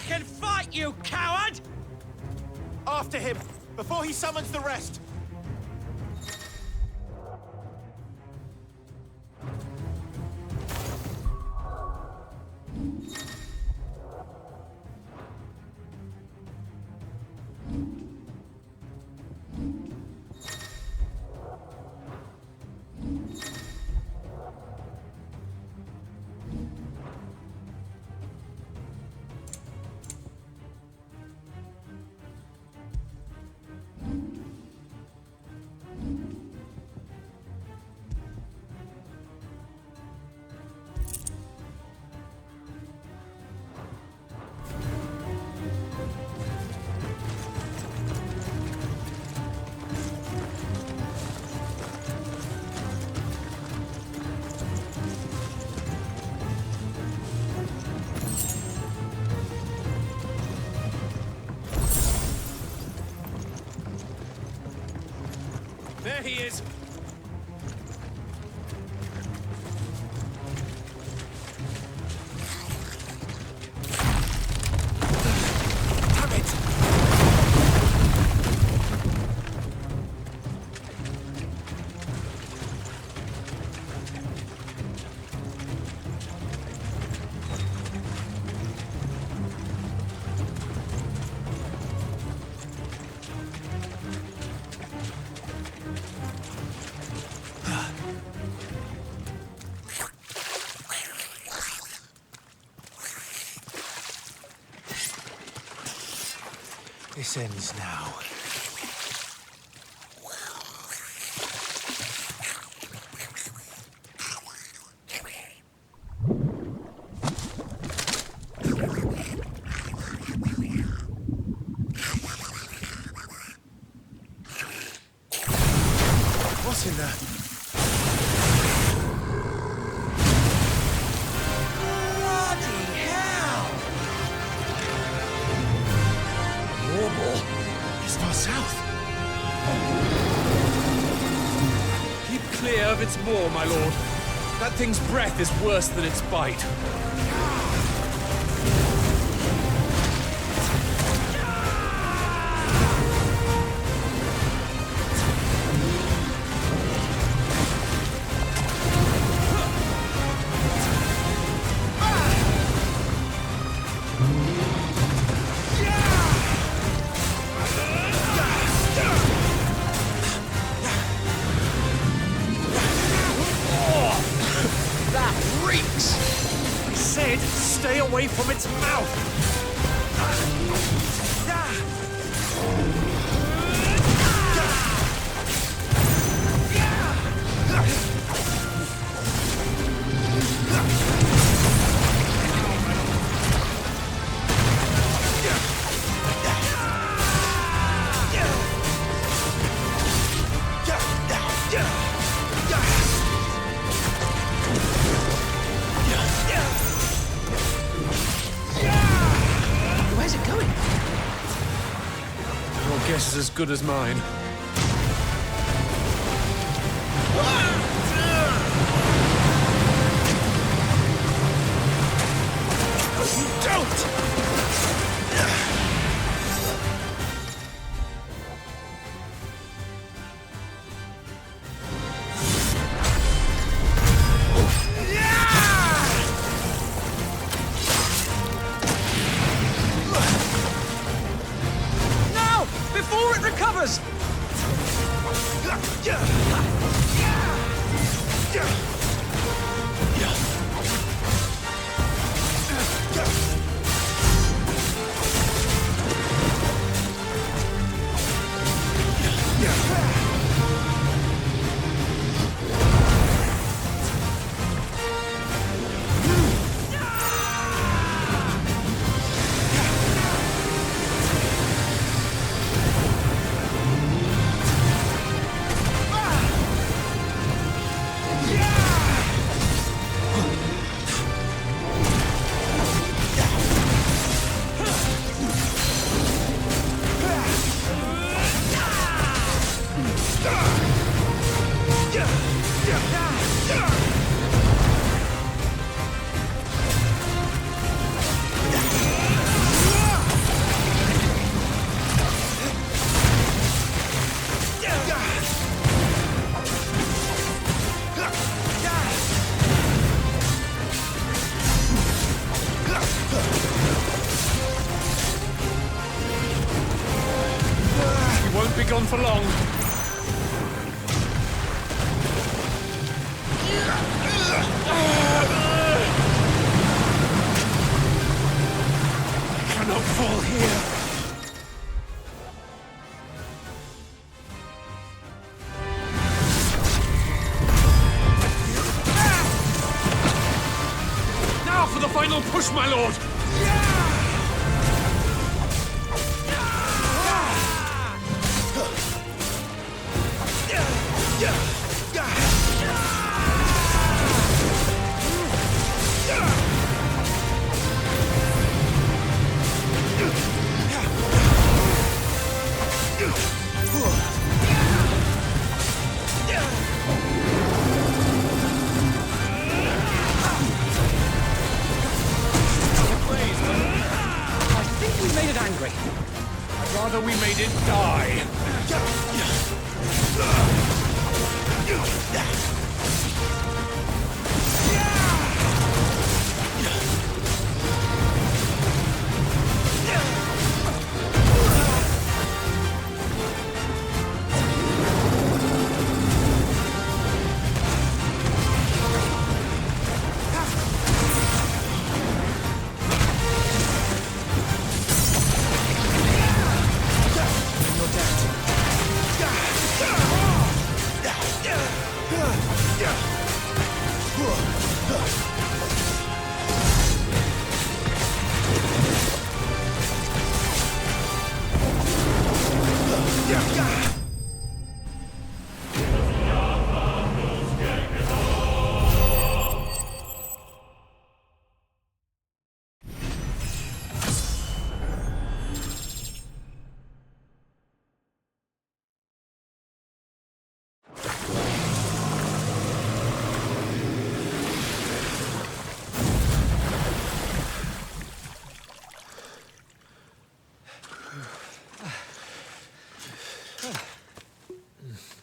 S7: And fight, you coward! After him, before he summons the rest!
S15: There he is! Damn it!
S1: This ends now. What's in there? Bloody hell! Warble is far south.
S15: Keep clear of its maw, my lord. That thing's breath is worse than its bite. Stay away from its mouth! Where's it going? Your guess is as good as mine. Won't be gone for long. I cannot fall here. Now for the final push, my lord.
S18: made it angry.
S2: I'd rather we made it die.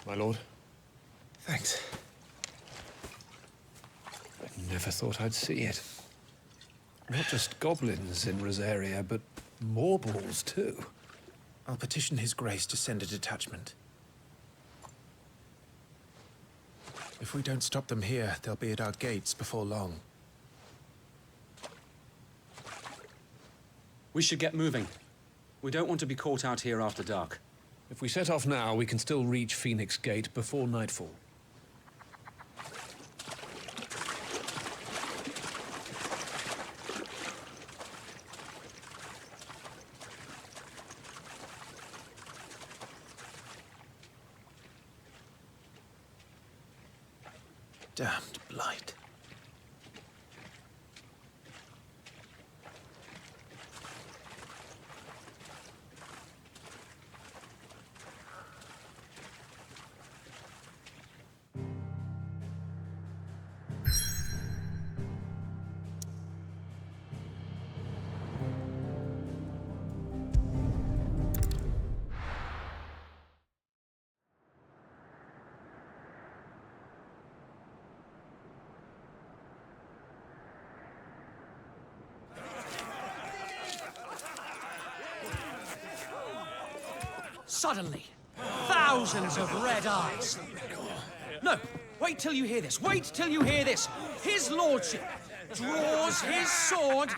S2: My lord.
S10: Thanks.
S2: I never thought I'd see it. Not just goblins in Rosaria, but morbals too.
S1: I'll petition His Grace to send a detachment. If we don't stop them here, they'll be at our gates before long.
S13: We should get moving. We don't want to be caught out here after dark.
S2: If we set off now, we can still reach Phoenix Gate before nightfall.
S1: Damned blight.
S5: Suddenly, thousands of red eyes. No, wait till you hear this. Wait till you hear this. His lordship draws his sword.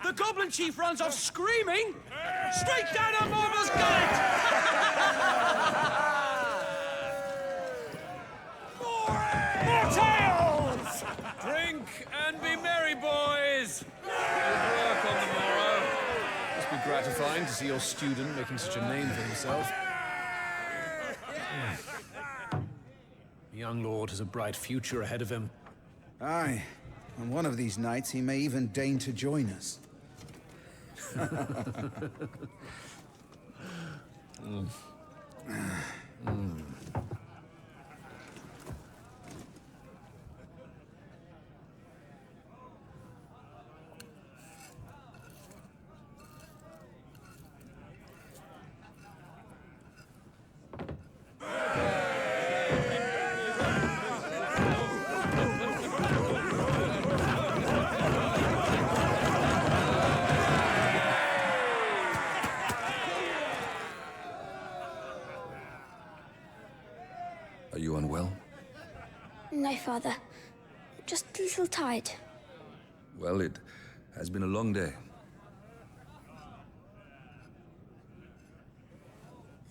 S5: The goblin chief runs off screaming straight down a mobber's gullet.
S2: More tales! Drink and be merry, boys! Good work on the morrow. Must be gratifying to see your student making such a name for himself. The young lord has a bright future ahead of him.
S10: Aye. And one of these nights he may even deign to join us.
S4: Are you unwell?
S11: No, Father. Just a little tired.
S4: Well, it has been a long day.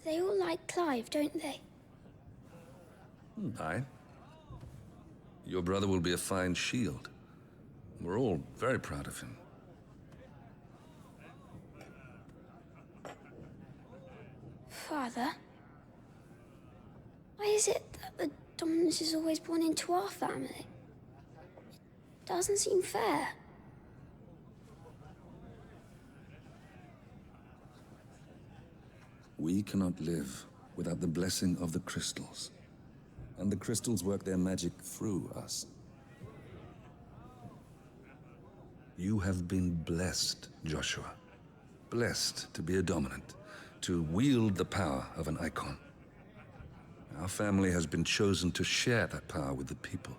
S11: They all like Clive, don't they?
S4: Aye. Your brother will be a fine shield. We're all very proud of him.
S11: Father? Why is it that the dominance is always born into our family? It doesn't seem fair.
S4: We cannot live without the blessing of the crystals. And the crystals work their magic through us. You have been blessed, Joshua. Blessed to be a dominant, to wield the power of an icon. Our family has been chosen to share that power with the people.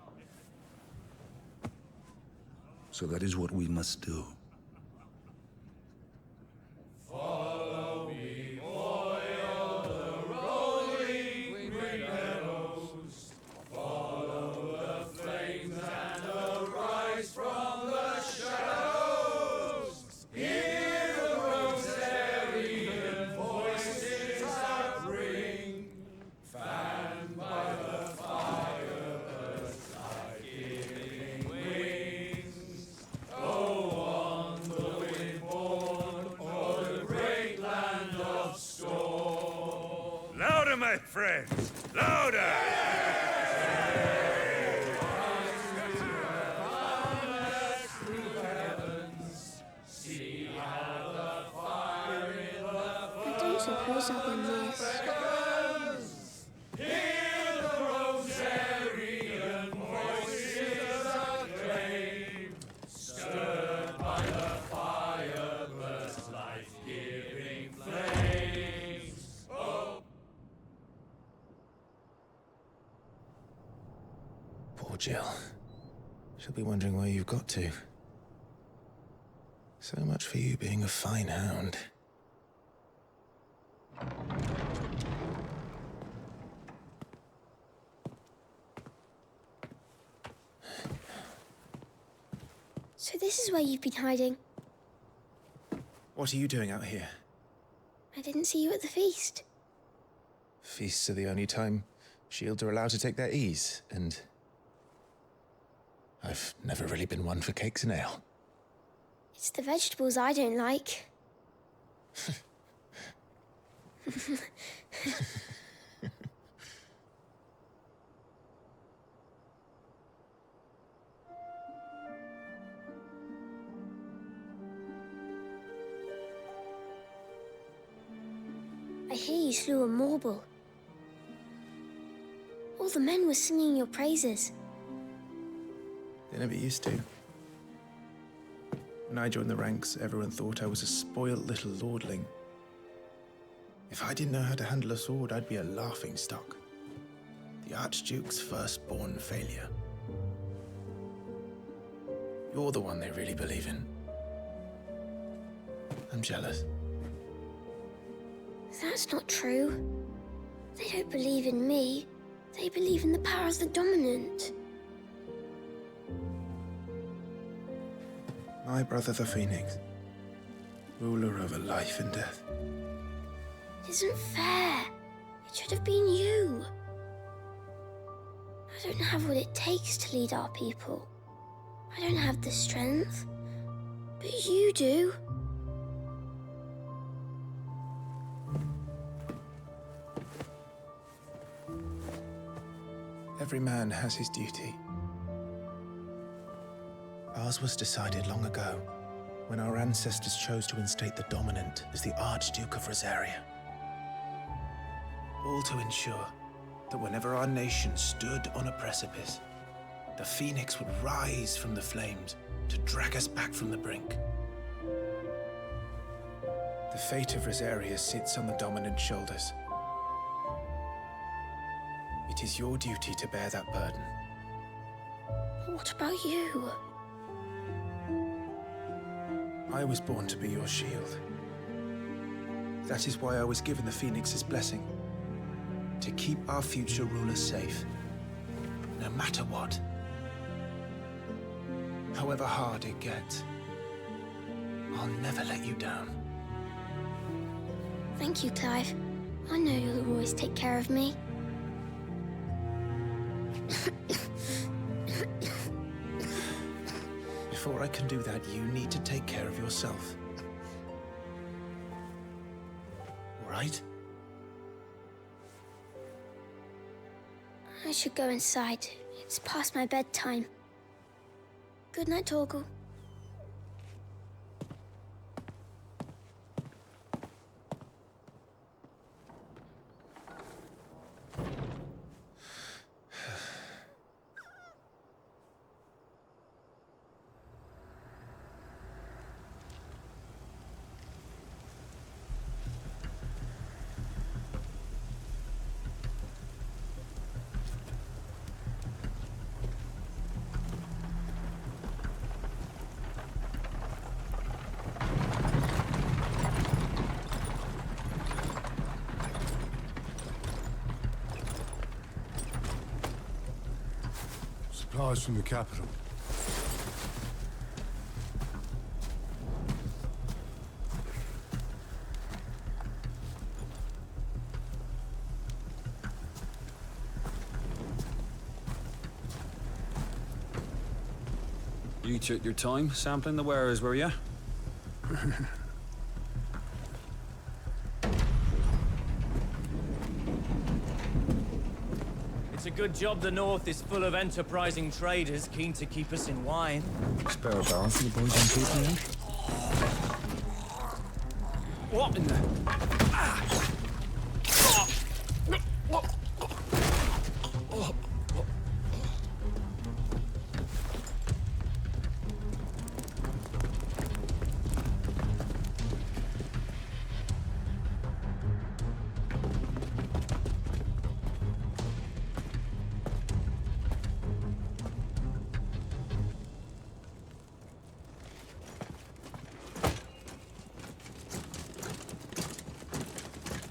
S4: So that is what we must do.
S8: Follow me, o'er the rolling green meadows. Follow the flames and arise from the shadows. Hear the rosarian voices that ring, fanned by the fire, birds like giving wings. Go on, the wind-born, o'er the great land of storm.
S3: Louder, my friends! Louder!
S8: See how the fire in the
S11: I don't suppose I'll be missed.
S8: Hear the rosarian voices acclaim, stirred by the fire, burst life-giving flames. Oh.
S1: Poor Jill. She'll be wondering where you've got to. So much for you being a fine hound.
S11: So this is where you've been hiding.
S1: What are you doing out here?
S11: I didn't see you at the feast.
S1: Feasts are the only time shields are allowed to take their ease, and I've never really been one for cakes and ale.
S11: It's the vegetables I don't like. I hear you slew a Morble. All the men were singing your praises.
S1: They never used to. When I joined the ranks, everyone thought I was a spoiled little lordling. If I didn't know how to handle a sword, I'd be a laughingstock. The Archduke's firstborn failure. You're the one they really believe in. I'm jealous.
S11: That's not true. They don't believe in me. They believe in the power of the dominant.
S1: My brother the Phoenix, ruler over life and death.
S11: It isn't fair. It should have been you. I don't have what it takes to lead our people. I don't have the strength. But you do.
S1: Every man has his duty. Ours was decided long ago, when our ancestors chose to instate the dominant as the Archduke of Rosaria. All to ensure that whenever our nation stood on a precipice, the Phoenix would rise from the flames to drag us back from the brink. The fate of Rosaria sits on the dominant's shoulders. It is your duty to bear that burden.
S11: What about you?
S1: I was born to be your shield. That is why I was given the Phoenix's blessing. To keep our future rulers safe. No matter what. However hard it gets. I'll never let you down.
S11: Thank you, Clive. I know you'll always take care of me.
S1: Before I can do that, you need to take care of yourself. All right?
S11: I should go inside. It's past my bedtime. Good night, Torgal.
S19: Supplies from the capital.
S2: You took your time sampling the wares, were you?
S22: It's a good job the North is full of enterprising traders keen to keep us in wine.
S6: Spare a barrel for the boys on keeping out?
S2: What in the...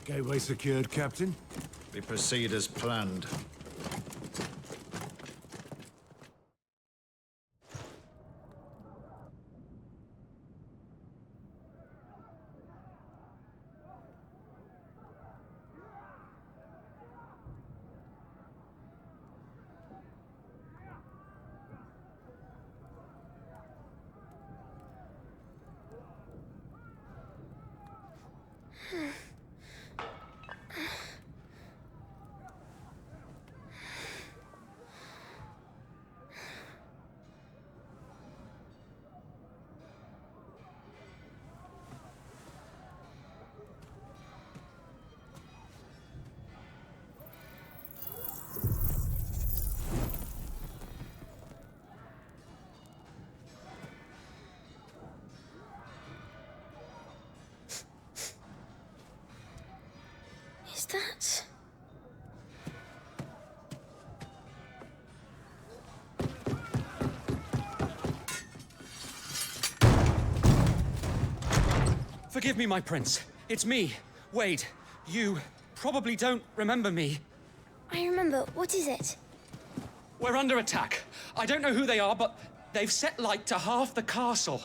S19: Gateway secured, Captain.
S23: We proceed as planned.
S11: Is that...
S5: Forgive me, my prince. It's me, Wade. You probably don't remember me.
S11: I remember. What is it?
S5: We're under attack. I don't know who they are, but they've set light to half the castle.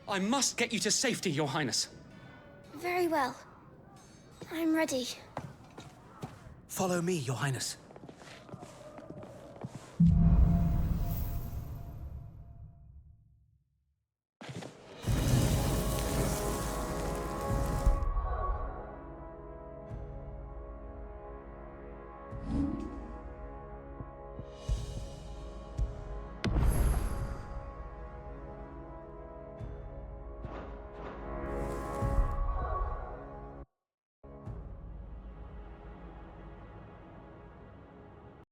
S5: I must get you to safety, Your Highness.
S11: Very well. I'm ready.
S5: Follow me, Your Highness.